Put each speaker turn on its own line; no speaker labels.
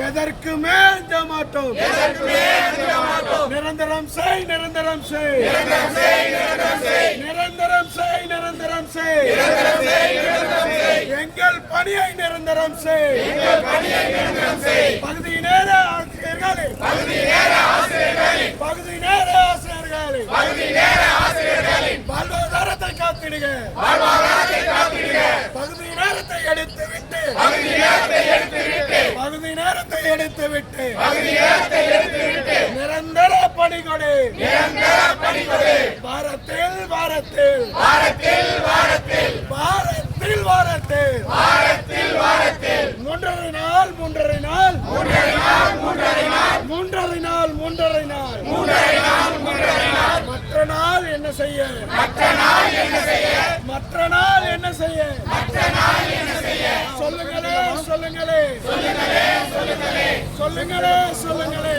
எதற்குமே அஞ்ச மாட்டோம். நிரந்தரம் செய், நிரந்தரம் செய், நிரந்தரம் செய், நிரந்தரம் செய், எங்கள் பணியை நிரந்தரம் செய். பகுதி நேர ஆசிரியர்களே, பகுதி நேர ஆசிரியர்களே, வாழ்வாதாரத்தை காத்திடுக. பகுதி நேரத்தை எடுத்துவிட்டு, பகுதி நேரத்தை எடுத்துவிட்டு நிரந்தர பணிகொடு. வாரத்தில் வாரத்தில் வாரத்தில் வாரத்தில் வாரத்தில் வாரத்தில் வாரத்தில் 3.5 நாள் 3.5 நாள் 3.5 நாள் 3.5 நாள் 3.5 நாள் 3.5 நாள் 3.5 நாள் மற்ற நாள் என்ன செய்ய? மற்ற நாள் என்ன செய்ய? மற்ற நாள் என்ன செய்ய? மற்ற நாள் என்ன செய்ய? சொல்லுங்களே சொல்லுங்களே சொல்லுங்களே சொல்லுங்களே சொல்லுங்களே சொல்லுங்களே.